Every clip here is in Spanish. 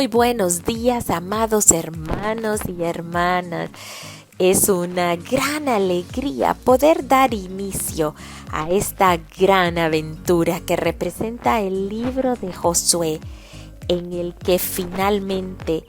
Muy buenos días, amados hermanos y hermanas. Es una gran alegría poder dar inicio a esta gran aventura que representa el libro de Josué, en el que finalmente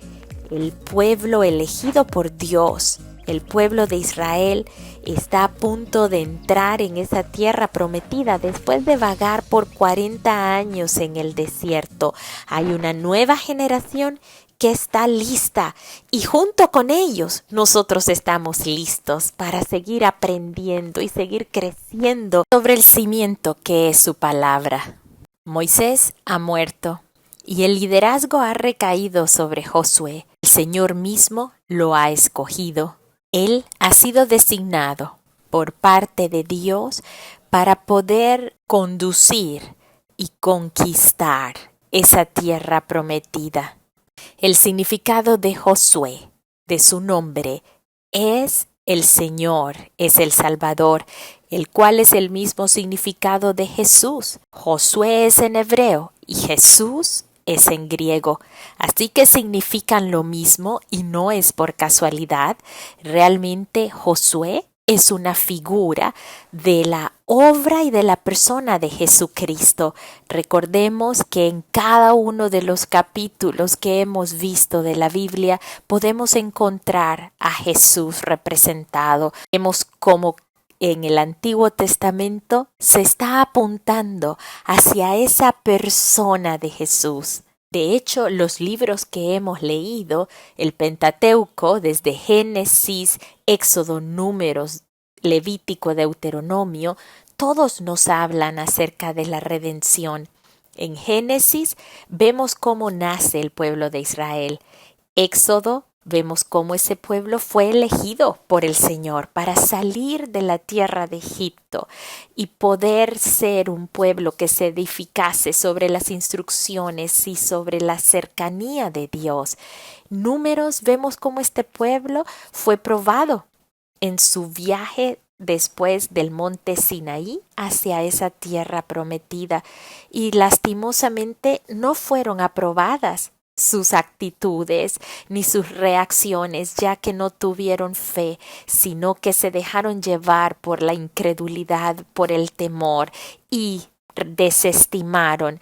el pueblo elegido por Dios, el pueblo de Israel, está a punto de entrar en esa tierra prometida después de vagar por 40 años en el desierto. Hay una nueva generación que está lista y junto con ellos nosotros estamos listos para seguir aprendiendo y seguir creciendo sobre el cimiento que es su palabra. Moisés ha muerto y el liderazgo ha recaído sobre Josué. El Señor mismo lo ha escogido. Él ha sido designado por parte de Dios para poder conducir y conquistar esa tierra prometida. El significado de Josué, de su nombre, es el Señor, es el Salvador, el cual es el mismo significado de Jesús. Josué es en hebreo y Jesús es en griego, así que significan lo mismo y no es por casualidad. Realmente Josué es una figura de la obra y de la persona de Jesucristo. Recordemos que en cada uno de los capítulos que hemos visto de la Biblia podemos encontrar a Jesús representado. Vemos como en el Antiguo Testamento se está apuntando hacia esa persona de Jesús. De hecho, los libros que hemos leído, el Pentateuco, desde Génesis, Éxodo, Números, Levítico, Deuteronomio, todos nos hablan acerca de la redención. En Génesis vemos cómo nace el pueblo de Israel. Éxodo, vemos cómo ese pueblo fue elegido por el Señor para salir de la tierra de Egipto y poder ser un pueblo que se edificase sobre las instrucciones y sobre la cercanía de Dios. Números, vemos cómo este pueblo fue probado en su viaje después del monte Sinaí hacia esa tierra prometida y lastimosamente no fueron aprobadas sus actitudes ni sus reacciones, ya que no tuvieron fe, sino que se dejaron llevar por la incredulidad, por el temor y desestimaron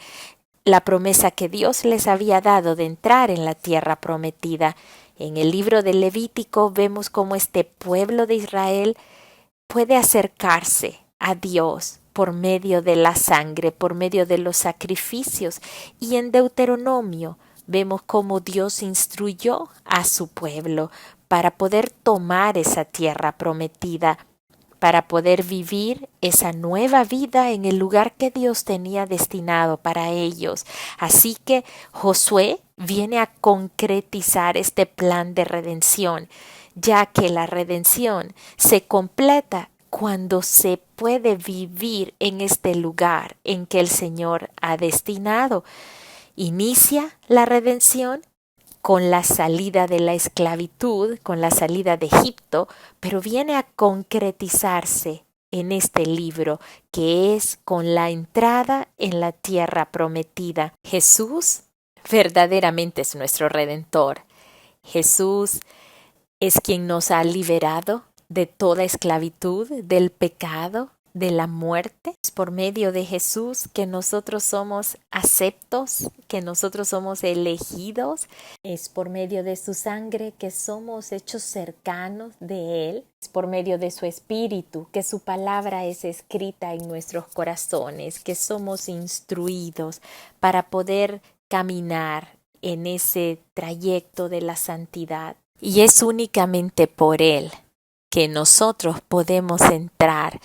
la promesa que Dios les había dado de entrar en la tierra prometida. En el libro de Levítico vemos cómo este pueblo de Israel puede acercarse a Dios por medio de la sangre, por medio de los sacrificios. Y en Deuteronomio vemos cómo Dios instruyó a su pueblo para poder tomar esa tierra prometida, para poder vivir esa nueva vida en el lugar que Dios tenía destinado para ellos. Así que Josué viene a concretizar este plan de redención, ya que la redención se completa cuando se puede vivir en este lugar en que el Señor ha destinado. Inicia la redención con la salida de la esclavitud, con la salida de Egipto, pero viene a concretizarse en este libro, que es con la entrada en la tierra prometida. Jesús verdaderamente es nuestro Redentor. Jesús es quien nos ha liberado de toda esclavitud, del pecado, de la muerte. Es por medio de Jesús que nosotros somos aceptos, que nosotros somos elegidos. Es por medio de su sangre que somos hechos cercanos de Él. Es por medio de su Espíritu que su palabra es escrita en nuestros corazones, que somos instruidos para poder caminar en ese trayecto de la santidad. Y es únicamente por Él que nosotros podemos entrar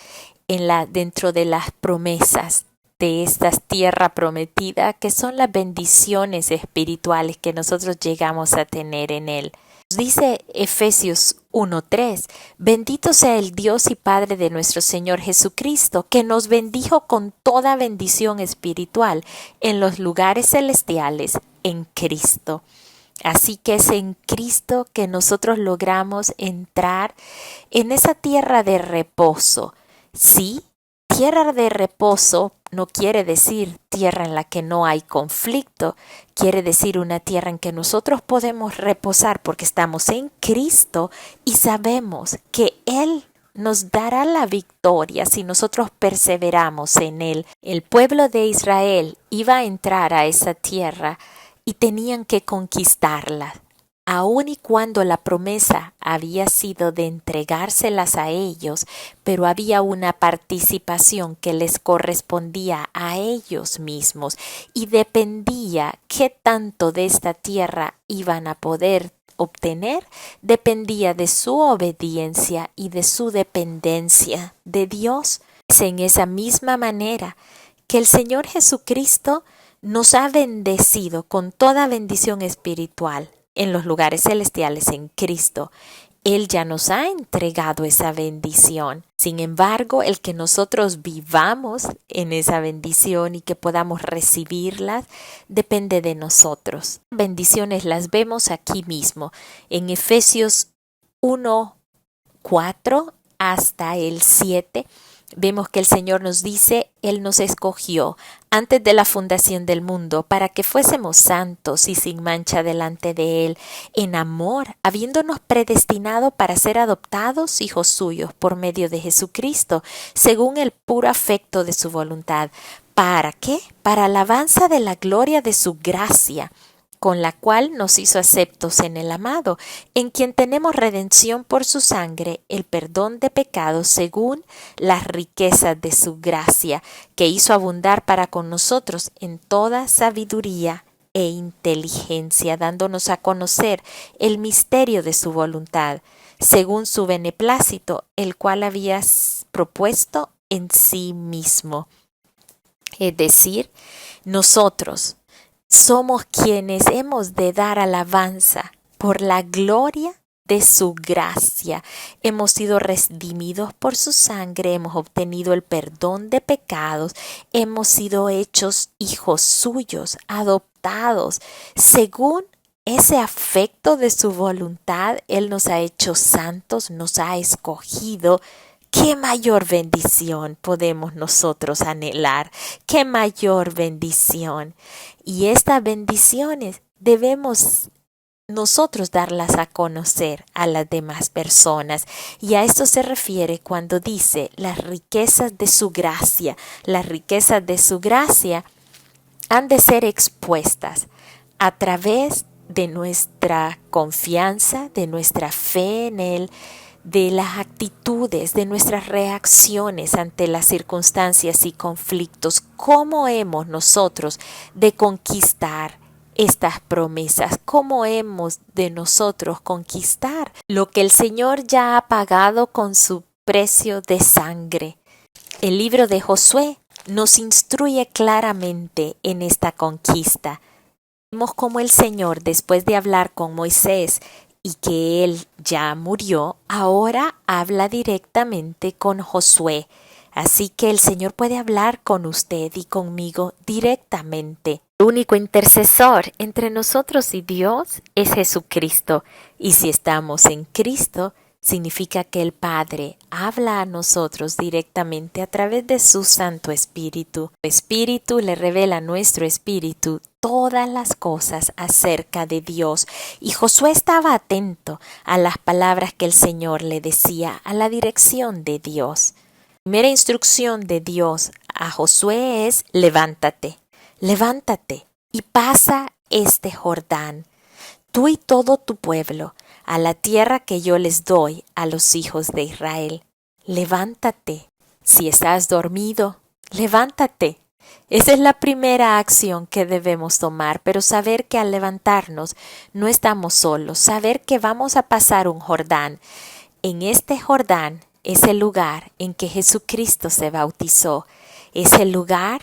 dentro de las promesas de esta tierra prometida, que son las bendiciones espirituales que nosotros llegamos a tener en Él. Dice Efesios 1:3, bendito sea el Dios y Padre de nuestro Señor Jesucristo, que nos bendijo con toda bendición espiritual en los lugares celestiales en Cristo. Así que es en Cristo que nosotros logramos entrar en esa tierra de reposo. Sí, tierra de reposo no quiere decir tierra en la que no hay conflicto, quiere decir una tierra en que nosotros podemos reposar porque estamos en Cristo y sabemos que Él nos dará la victoria si nosotros perseveramos en Él. El pueblo de Israel iba a entrar a esa tierra y tenían que conquistarla. Aun y cuando la promesa había sido de entregárselas a ellos, pero había una participación que les correspondía a ellos mismos y dependía qué tanto de esta tierra iban a poder obtener, dependía de su obediencia y de su dependencia de Dios. Es en esa misma manera que el Señor Jesucristo nos ha bendecido con toda bendición espiritual en los lugares celestiales en Cristo. Él ya nos ha entregado esa bendición. Sin embargo, el que nosotros vivamos en esa bendición y que podamos recibirlas depende de nosotros. Bendiciones las vemos aquí mismo en Efesios 1:4 hasta el 7. Vemos que el Señor nos dice, Él nos escogió antes de la fundación del mundo para que fuésemos santos y sin mancha delante de Él, en amor, habiéndonos predestinado para ser adoptados hijos suyos por medio de Jesucristo, según el puro afecto de su voluntad. ¿Para qué? Para alabanza de la gloria de su gracia, con la cual nos hizo aceptos en el amado, en quien tenemos redención por su sangre, el perdón de pecados según las riquezas de su gracia, que hizo abundar para con nosotros en toda sabiduría e inteligencia, dándonos a conocer el misterio de su voluntad, según su beneplácito, el cual había propuesto en sí mismo. Es decir, nosotros somos quienes hemos de dar alabanza por la gloria de su gracia. Hemos sido redimidos por su sangre, hemos obtenido el perdón de pecados, hemos sido hechos hijos suyos, adoptados. Según ese afecto de su voluntad, Él nos ha hecho santos, nos ha escogido. ¿Qué mayor bendición podemos nosotros anhelar? ¿Qué mayor bendición? Y estas bendiciones debemos nosotros darlas a conocer a las demás personas. Y a esto se refiere cuando dice las riquezas de su gracia. Las riquezas de su gracia han de ser expuestas a través de nuestra confianza, de nuestra fe en Él, de las actitudes, de nuestras reacciones ante las circunstancias y conflictos. ¿Cómo hemos nosotros de conquistar estas promesas? ¿Cómo hemos de nosotros conquistar lo que el Señor ya ha pagado con su precio de sangre? El libro de Josué nos instruye claramente en esta conquista. Vemos cómo el Señor, después de hablar con Moisés, y que él ya murió, ahora habla directamente con Josué. Así que el Señor puede hablar con usted y conmigo directamente. El único intercesor entre nosotros y Dios es Jesucristo. Y si estamos en Cristo, significa que el Padre habla a nosotros directamente a través de su Santo Espíritu. El Espíritu le revela a nuestro espíritu todas las cosas acerca de Dios. Y Josué estaba atento a las palabras que el Señor le decía, a la dirección de Dios. La primera instrucción de Dios a Josué es: levántate, levántate y pasa este Jordán, tú y todo tu pueblo, a la tierra que yo les doy a los hijos de Israel. Levántate. Si estás dormido, levántate. Esa es la primera acción que debemos tomar, pero saber que al levantarnos no estamos solos, saber que vamos a pasar un Jordán. En este Jordán es el lugar en que Jesucristo se bautizó, es el lugar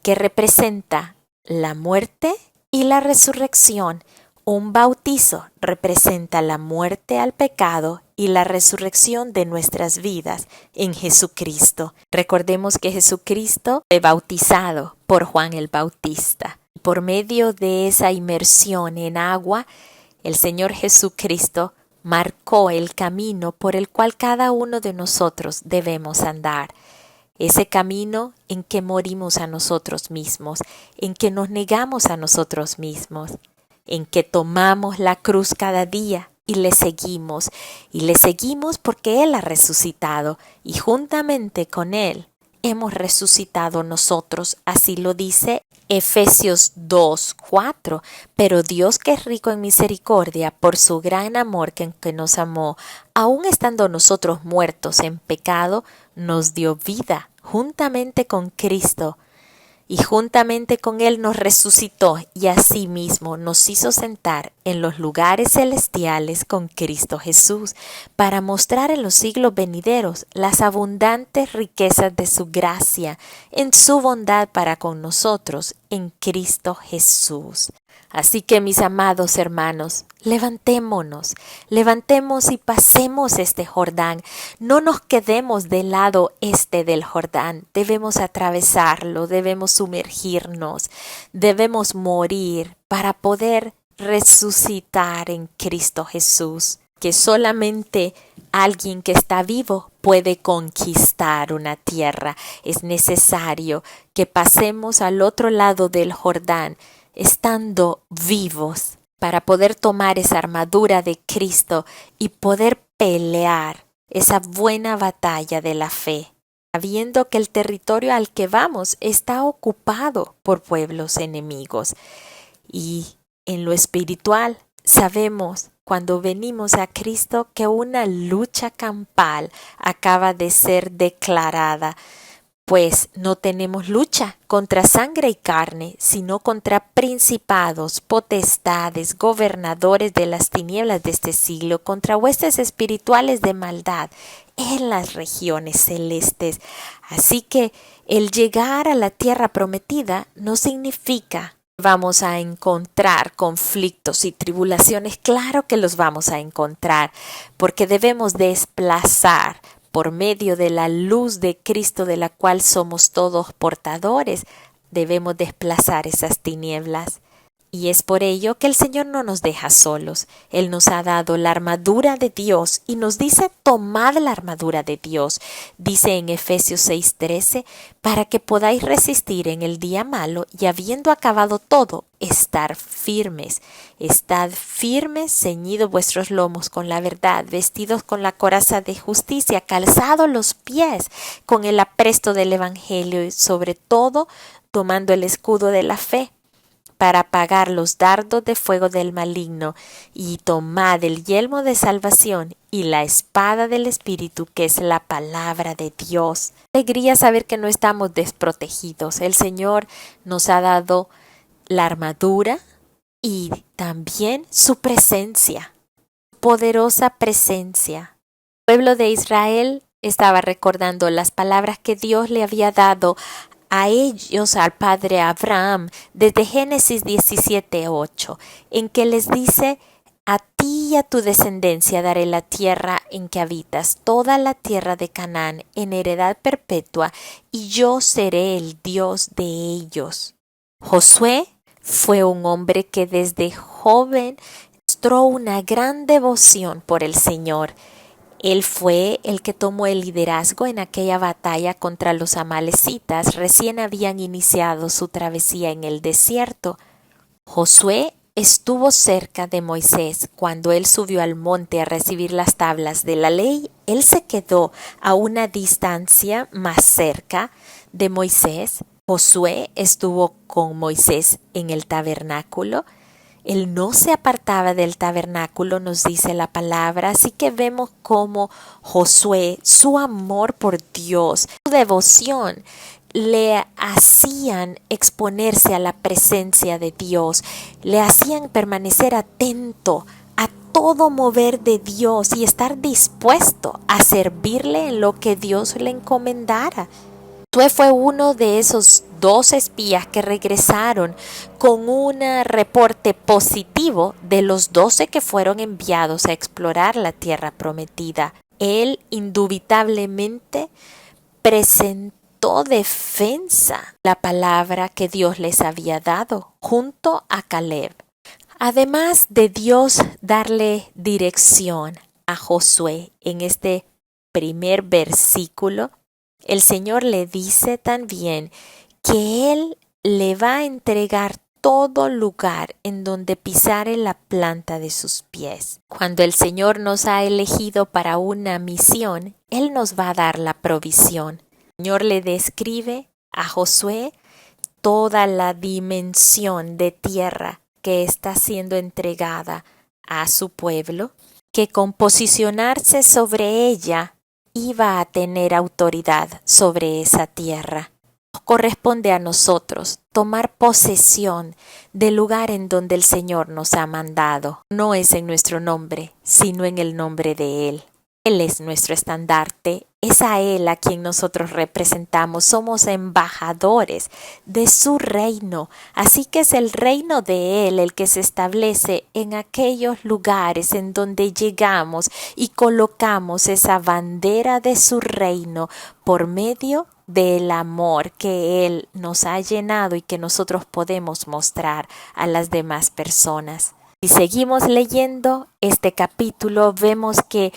que representa la muerte y la resurrección. Un bautizo representa la muerte al pecado y la resurrección de nuestras vidas en Jesucristo. Recordemos que Jesucristo fue bautizado por Juan el Bautista. Por medio de esa inmersión en agua, el Señor Jesucristo marcó el camino por el cual cada uno de nosotros debemos andar. ese camino en que morimos a nosotros mismos, en que nos negamos a nosotros mismos, en que tomamos la cruz cada día y le seguimos porque Él ha resucitado y juntamente con Él hemos resucitado nosotros, así lo dice Efesios 2:4. Pero Dios, que es rico en misericordia, por su gran amor que nos amó, aun estando nosotros muertos en pecado, nos dio vida juntamente con Cristo. Y juntamente con Él nos resucitó y asimismo nos hizo sentar en los lugares celestiales con Cristo Jesús, para mostrar en los siglos venideros las abundantes riquezas de su gracia en su bondad para con nosotros en Cristo Jesús. Así que, mis amados hermanos, levantemos y pasemos este Jordán. No nos quedemos del lado este del Jordán. Debemos atravesarlo, debemos sumergirnos, debemos morir para poder resucitar en Cristo Jesús. Que solamente alguien que está vivo puede conquistar una tierra. Es necesario que pasemos al otro lado del Jordán, estando vivos, para poder tomar esa armadura de Cristo y poder pelear esa buena batalla de la fe, sabiendo que el territorio al que vamos está ocupado por pueblos enemigos. Y en lo espiritual sabemos, cuando venimos a Cristo, que una lucha campal acaba de ser declarada. Pues no tenemos lucha contra sangre y carne, sino contra principados, potestades, gobernadores de las tinieblas de este siglo, contra huestes espirituales de maldad en las regiones celestes. Así que el llegar a la tierra prometida no significa que vamos a encontrar conflictos y tribulaciones. Claro que los vamos a encontrar, porque debemos desplazar por medio de la luz de Cristo, de la cual somos todos portadores, debemos desplazar esas tinieblas. Y es por ello que el Señor no nos deja solos. Él nos ha dado la armadura de Dios y nos dice: tomad la armadura de Dios. Dice en Efesios 6:13, para que podáis resistir en el día malo y, habiendo acabado todo, estar firmes. Estad firmes, ceñidos vuestros lomos con la verdad, vestidos con la coraza de justicia, calzados los pies con el apresto del Evangelio y sobre todo tomando el escudo de la fe, para apagar los dardos de fuego del maligno, y tomad el yelmo de salvación y la espada del Espíritu, que es la palabra de Dios. Alegría saber que no estamos desprotegidos. El Señor nos ha dado la armadura y también su presencia, poderosa presencia. El pueblo de Israel estaba recordando las palabras que Dios le había dado a ellos, al padre Abraham, desde Génesis 17:8, en que les dice: a ti y a tu descendencia daré la tierra en que habitas, toda la tierra de Canaán, en heredad perpetua, y yo seré el Dios de ellos. Josué fue un hombre que desde joven mostró una gran devoción por el Señor. Él fue el que tomó el liderazgo en aquella batalla contra los amalecitas. Recién habían iniciado su travesía en el desierto. Josué estuvo cerca de Moisés cuando él subió al monte a recibir las tablas de la ley. Él se quedó a una distancia más cerca de Moisés. Josué estuvo con Moisés en el tabernáculo. Él no se apartaba del tabernáculo, nos dice la palabra. Así que vemos cómo Josué, su amor por Dios, su devoción, le hacían exponerse a la presencia de Dios, le hacían permanecer atento a todo mover de Dios y estar dispuesto a servirle en lo que Dios le encomendara. Josué fue uno de esos 2 espías que regresaron con un reporte positivo de los 12 que fueron enviados a explorar la tierra prometida. Él indubitablemente presentó defensa la palabra que Dios les había dado junto a Caleb. Además de Dios darle dirección a Josué en este primer versículo, El Señor le dice también que Él le va a entregar todo lugar en donde pisare la planta de sus pies. Cuando el Señor nos ha elegido para una misión, Él nos va a dar la provisión. El Señor le describe a Josué toda la dimensión de tierra que está siendo entregada a su pueblo, que con posicionarse sobre ella iba a tener autoridad sobre esa tierra. Corresponde a nosotros tomar posesión del lugar en donde el Señor nos ha mandado. No es en nuestro nombre, sino en el nombre de Él. Él es nuestro estandarte, es a Él a quien nosotros representamos, somos embajadores de su reino, así que es el reino de Él el que se establece en aquellos lugares en donde llegamos y colocamos esa bandera de su reino por medio del amor que Él nos ha llenado y que nosotros podemos mostrar a las demás personas. Si seguimos leyendo este capítulo, vemos que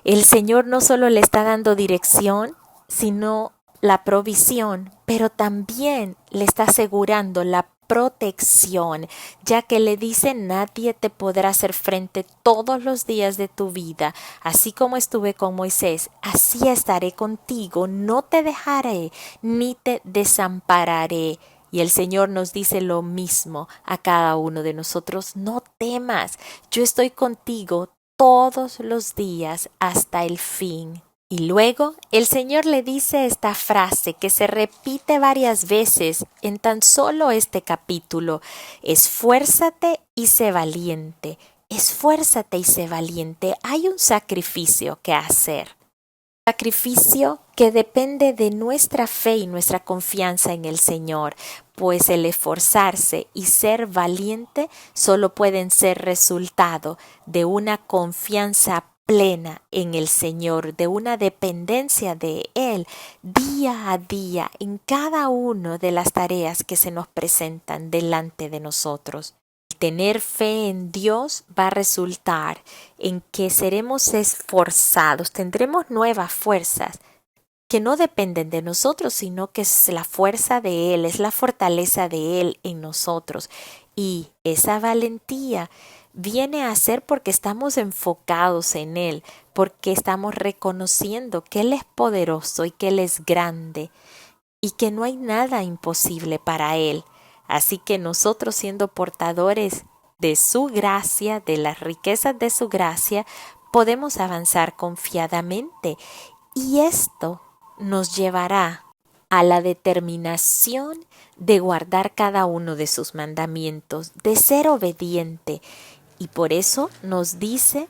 el Señor no solo le está dando dirección, sino la provisión, pero también le está asegurando la protección, ya que le dice: nadie te podrá hacer frente todos los días de tu vida, así como estuve con Moisés, así estaré contigo, no te dejaré ni te desampararé. Y el Señor nos dice lo mismo a cada uno de nosotros: no temas, yo estoy contigo todos los días hasta el fin. Y luego el Señor le dice esta frase que se repite varias veces en tan solo este capítulo: esfuérzate y sé valiente, esfuérzate y sé valiente. Hay un sacrificio que hacer. Sacrificio que depende de nuestra fe y nuestra confianza en el Señor, pues el esforzarse y ser valiente solo pueden ser resultado de una confianza plena en el Señor, de una dependencia de Él día a día en cada una de las tareas que se nos presentan delante de nosotros. Tener fe en Dios va a resultar en que seremos esforzados, tendremos nuevas fuerzas que no dependen de nosotros, sino que es la fuerza de Él, es la fortaleza de Él en nosotros. Y esa valentía viene a ser porque estamos enfocados en Él, porque estamos reconociendo que Él es poderoso y que Él es grande y que no hay nada imposible para Él. Así que nosotros, siendo portadores de su gracia, de las riquezas de su gracia, podemos avanzar confiadamente. Y esto nos llevará a la determinación de guardar cada uno de sus mandamientos, de ser obediente. Y por eso nos dice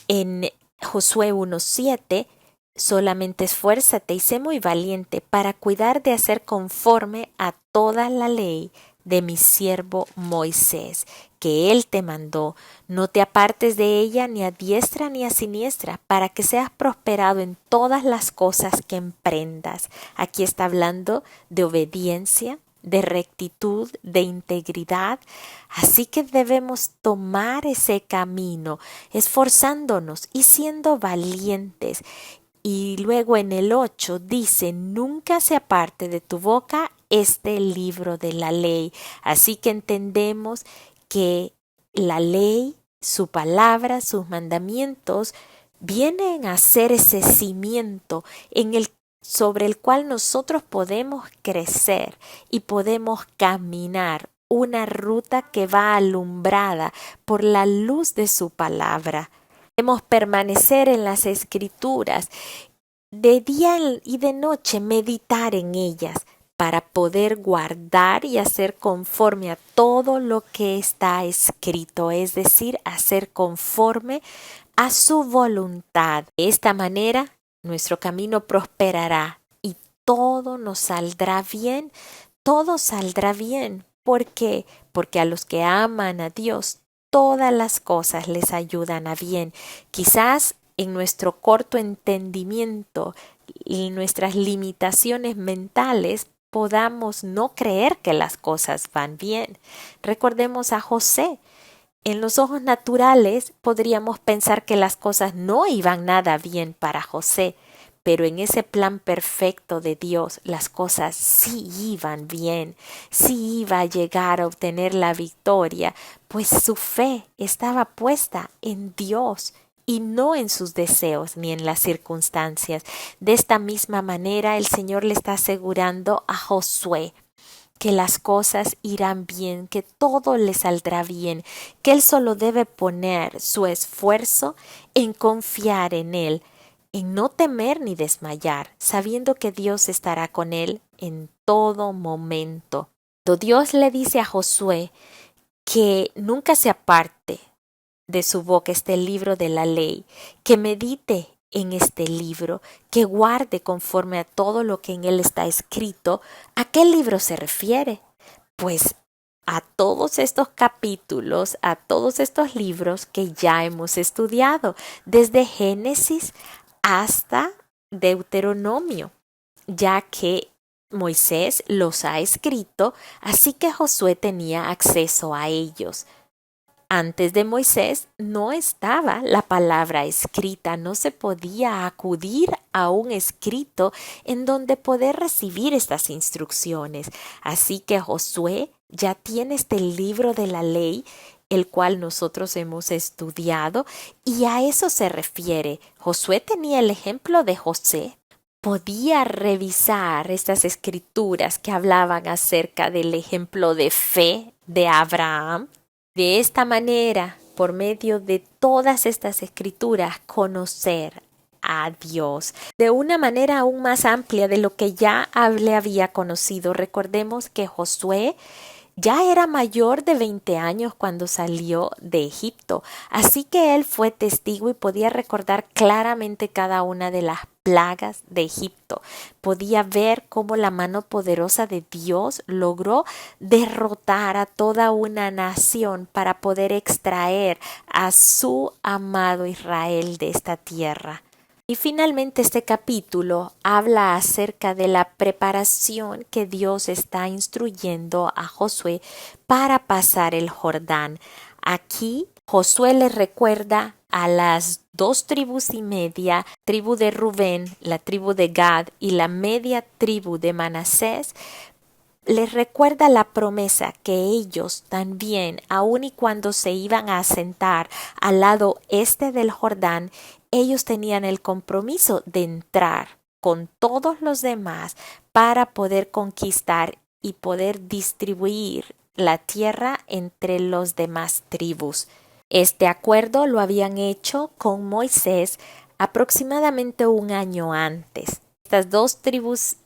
en Josué 1:7: solamente esfuérzate y sé muy valiente para cuidar de hacer conforme a toda la ley de mi siervo Moisés, que él te mandó. No te apartes de ella ni a diestra ni a siniestra, para que seas prosperado en todas las cosas que emprendas. Aquí está hablando de obediencia, de rectitud, de integridad. Así que debemos tomar ese camino, esforzándonos y siendo valientes. Y luego en el 8 dice: nunca se aparte de tu boca este libro de la ley. Así que entendemos que la ley, su palabra, sus mandamientos vienen a ser ese cimiento sobre el cual nosotros podemos crecer y podemos caminar una ruta que va alumbrada por la luz de su palabra. Debemos permanecer en las Escrituras, de día y de noche meditar en ellas, para poder guardar y hacer conforme a todo lo que está escrito, es decir, hacer conforme a su voluntad. De esta manera, nuestro camino prosperará y todo nos saldrá bien, todo saldrá bien. ¿Por qué? Porque a los que aman a Dios, todas las cosas les ayudan a bien. Quizás en nuestro corto entendimiento y nuestras limitaciones mentales podamos no creer que las cosas van bien. Recordemos a José. En los ojos naturales podríamos pensar que las cosas no iban nada bien para José, pero en ese plan perfecto de Dios las cosas sí iban bien, sí iba a llegar a obtener la victoria, pues su fe estaba puesta en Dios y no en sus deseos ni en las circunstancias. De esta misma manera el Señor le está asegurando a Josué que las cosas irán bien, que todo le saldrá bien, que él solo debe poner su esfuerzo en confiar en él, en no temer ni desmayar, sabiendo que Dios estará con él en todo momento. Cuando Dios le dice a Josué que nunca se aparte de su boca este libro de la ley, que medite en este libro, que guarde conforme a todo lo que en él está escrito, ¿a qué libro se refiere? Pues a todos estos capítulos, a todos estos libros que ya hemos estudiado, desde Génesis hasta Deuteronomio, ya que Moisés los ha escrito, así que Josué tenía acceso a ellos. Antes de Moisés no estaba la palabra escrita, no se podía acudir a un escrito en donde poder recibir estas instrucciones. Así que Josué ya tiene este libro de la ley, el cual nosotros hemos estudiado, y a eso se refiere. Josué tenía el ejemplo de José. Podía revisar estas escrituras que hablaban acerca del ejemplo de fe de Abraham. De esta manera, por medio de todas estas escrituras, conocer a Dios de una manera aún más amplia de lo que ya le había conocido. Recordemos que Josué ya era mayor de 20 años cuando salió de Egipto, así que él fue testigo y podía recordar claramente cada una de las plagas de Egipto. Podía ver cómo la mano poderosa de Dios logró derrotar a toda una nación para poder extraer a su amado Israel de esta tierra. Y finalmente este capítulo habla acerca de la preparación que Dios está instruyendo a Josué para pasar el Jordán. Aquí Josué le recuerda a las 2,5 tribus, tribu de Rubén, la tribu de Gad y la media tribu de Manasés, les recuerda la promesa que ellos también, aun y cuando se iban a asentar al lado este del Jordán, ellos tenían el compromiso de entrar con todos los demás para poder conquistar y poder distribuir la tierra entre los demás tribus. Este acuerdo lo habían hecho con Moisés aproximadamente un año antes. Estas 2,5 tribus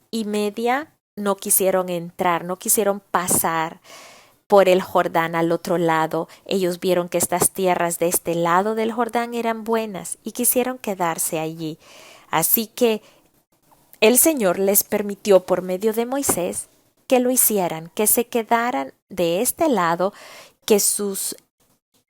no quisieron entrar, no quisieron pasar por el Jordán al otro lado. Ellos vieron que estas tierras de este lado del Jordán eran buenas y quisieron quedarse allí. Así que el Señor les permitió por medio de Moisés que lo hicieran, que se quedaran de este lado, que sus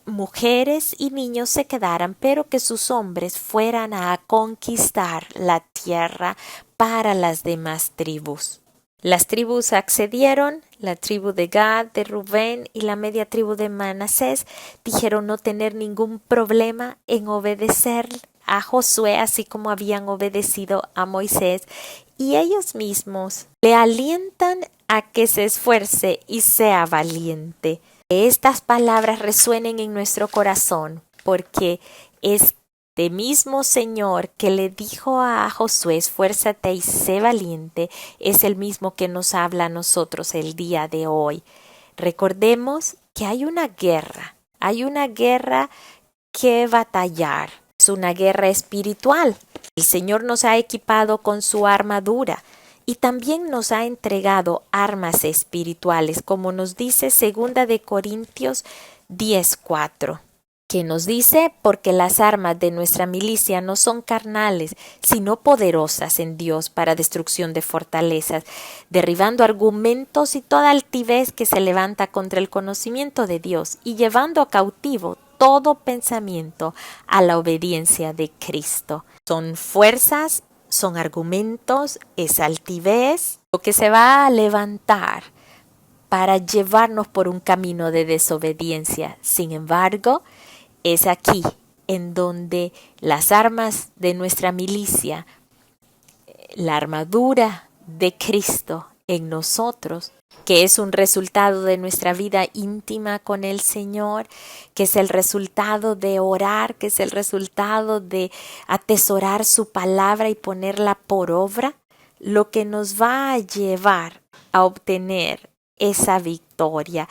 mujeres y niños se quedaran, pero que sus hombres fueran a conquistar la tierra para las demás tribus. Las tribus accedieron, la tribu de Gad, de Rubén y la media tribu de Manasés dijeron no tener ningún problema en obedecer a Josué, así como habían obedecido a Moisés, y ellos mismos le alientan a que se esfuerce y sea valiente. Que estas palabras resuenen en nuestro corazón, porque este mismo Señor que le dijo a Josué, esfuérzate y sé valiente, es el mismo que nos habla a nosotros el día de hoy. Recordemos que hay una guerra que batallar. Es una guerra espiritual. El Señor nos ha equipado con su armadura y también nos ha entregado armas espirituales, como nos dice 2 Corintios 10:4, que nos dice, porque las armas de nuestra milicia no son carnales, sino poderosas en Dios para destrucción de fortalezas, derribando argumentos y toda altivez que se levanta contra el conocimiento de Dios y llevando cautivo todo pensamiento a la obediencia de Cristo. Son fuerzas, son argumentos, es altivez, lo que se va a levantar para llevarnos por un camino de desobediencia. Sin embargo, es aquí en donde las armas de nuestra milicia la armadura de Cristo en nosotros, que es un resultado de nuestra vida íntima con el Señor, que es el resultado de orar, que es el resultado de atesorar su palabra y ponerla por obra, lo que nos va a llevar a obtener esa victoria,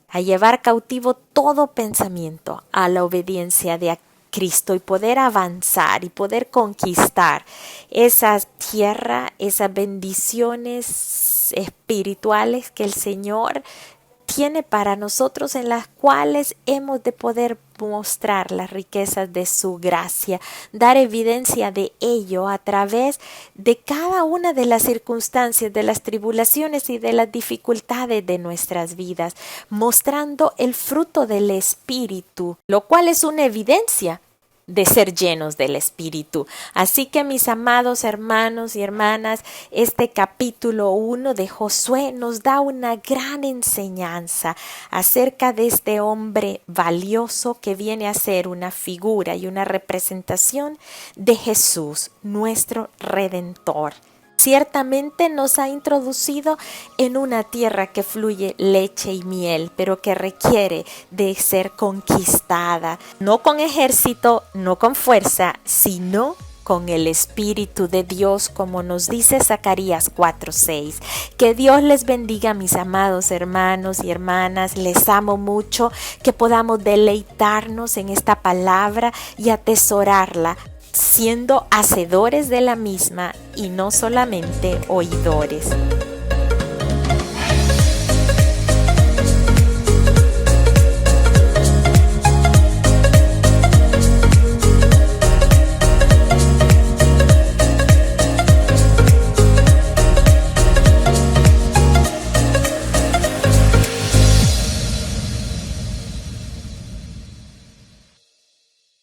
a llevar cautivo todo pensamiento a la obediencia de Cristo y poder avanzar y poder conquistar esa tierra, esas bendiciones espirituales que el Señor tiene para nosotros, en las cuales hemos de poder mostrar las riquezas de su gracia, dar evidencia de ello a través de cada una de las circunstancias, de las tribulaciones y de las dificultades de nuestras vidas, mostrando el fruto del Espíritu, lo cual es una evidencia de ser llenos del Espíritu. Así que, mis amados hermanos y hermanas, este capítulo 1 de Josué nos da una gran enseñanza acerca de este hombre valioso que viene a ser una figura y una representación de Jesús, nuestro Redentor. Ciertamente nos ha introducido en una tierra que fluye leche y miel, pero que requiere de ser conquistada, no con ejército, no con fuerza, sino con el Espíritu de Dios, como nos dice Zacarías 4:6. Que Dios les bendiga, mis amados hermanos y hermanas. Les amo mucho, que podamos deleitarnos en esta palabra y atesorarla, siendo hacedores de la misma y no solamente oidores.